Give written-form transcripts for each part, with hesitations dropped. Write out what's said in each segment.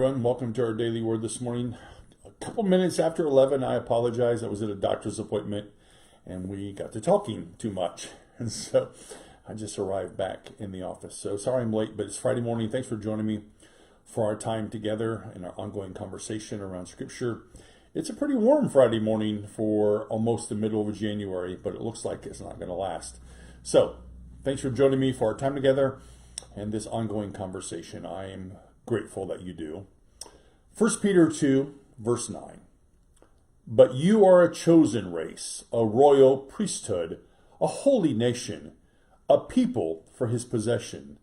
Everyone, welcome to our daily word this morning. A couple minutes after 11, I apologize. I was at a doctor's appointment and we got to talking too much. And so I just arrived back in the office. So sorry I'm late, but it's Friday morning. Thanks for joining me for our time together and our ongoing conversation around Scripture. It's a pretty warm Friday morning for almost the middle of January, but it looks like it's not going to last. So thanks for joining me for our time together and this ongoing conversation. I am grateful that you do. 1 Peter 2, verse 9. But you are a chosen race, a royal priesthood, a holy nation, a people for his possession,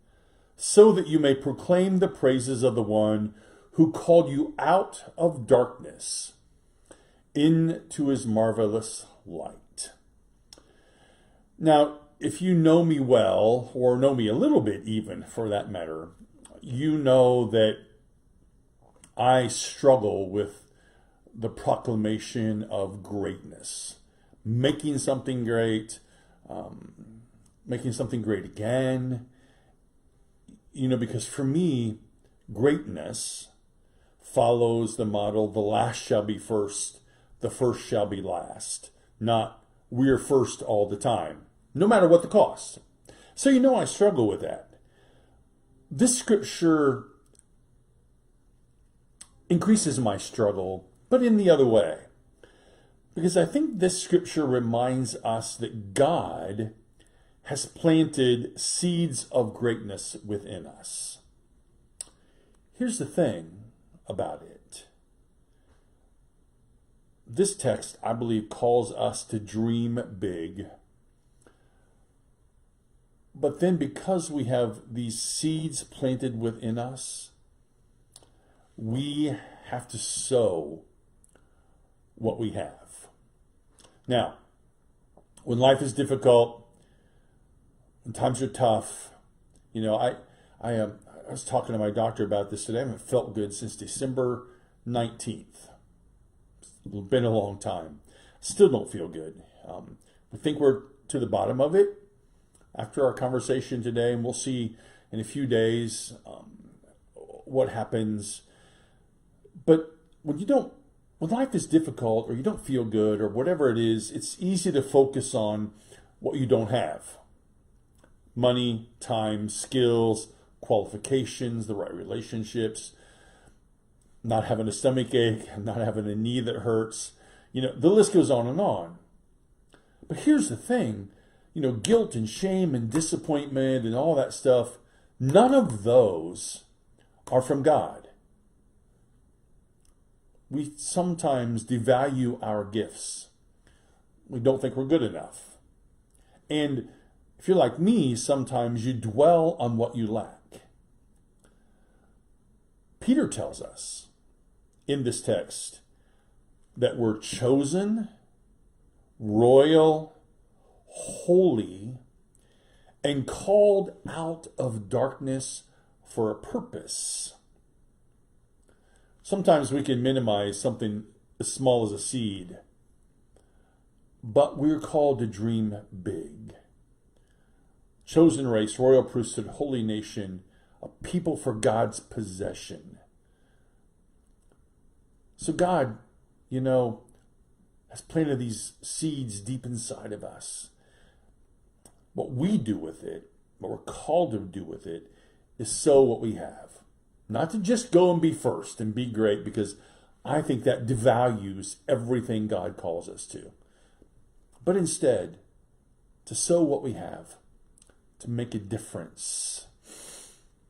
so that you may proclaim the praises of the one who called you out of darkness into his marvelous light. Now, if you know me well, or know me a little bit even for that matter, you know that I struggle with the proclamation of greatness, making something great, making something great again. Because for me, greatness follows the model, the last shall be first, the first shall be last, not we're first all the time, no matter what the cost. So I struggle with that. This scripture increases my struggle, but in the other way. Because I think this scripture reminds us that God has planted seeds of greatness within us. Here's the thing about it. This text, I believe, calls us to dream big. But then because we have these seeds planted within us, we have to sow what we have. Now, when life is difficult, when times are tough, I was talking to my doctor about this today. I haven't felt good since December 19th. It's been a long time. Still don't feel good. We think we're to the bottom of it after our conversation today, and we'll see in a few days what happens. But when life is difficult or you don't feel good or whatever it is, it's easy to focus on what you don't have. Money, time, skills, qualifications, the right relationships, not having a stomach ache, not having a knee that hurts. The list goes on and on. But here's the thing. Guilt and shame and disappointment and all that stuff, none of those are from God. We sometimes devalue our gifts. We don't think we're good enough. And if you're like me, sometimes you dwell on what you lack. Peter tells us in this text that we're chosen, royal, holy, and called out of darkness for a purpose. Sometimes we can minimize something as small as a seed, but we're called to dream big. Chosen race, royal priesthood, holy nation, a people for God's possession. So God, has planted these seeds deep inside of us. What we do with it, what we're called to do with it, is sow what we have. Not to just go and be first and be great, because I think that devalues everything God calls us to. But instead, to sow what we have, to make a difference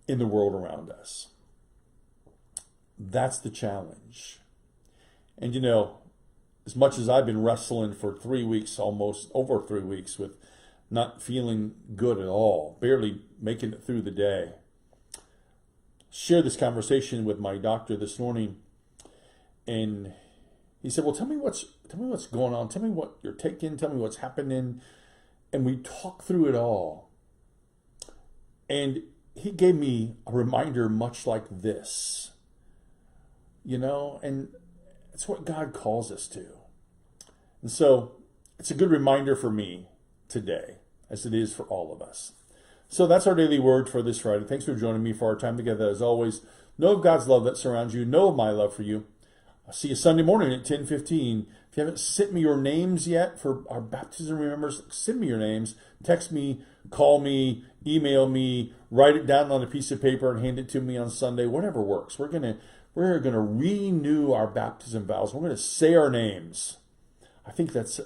in the world around us. That's the challenge. And as much as I've been wrestling for 3 weeks, almost over 3 weeks, with not feeling good at all, barely making it through the day. Share this conversation with my doctor this morning, and he said, "Well, tell me what's going on. Tell me what you're taking. Tell me what's happening." And we talked through it all, and he gave me a reminder much like this, and it's what God calls us to. And so it's a good reminder for me today, as it is for all of us. So that's our daily word for this Friday. Thanks for joining me for our time together. As always, Know of God's love that surrounds you. Know of my love for you. I'll see you Sunday morning at 10:15. If you haven't sent me your names yet for our baptism remembers, send me your names. Text me, call me, email me, write it down on a piece of paper and hand it to me on Sunday. Whatever works. We're gonna renew our baptism vows. We're gonna say our names. I think that's,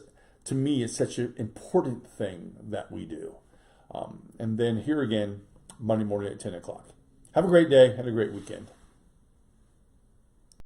to me, it's such an important thing that we do. And then here again, Monday morning at 10 o'clock. Have a great day and a great weekend.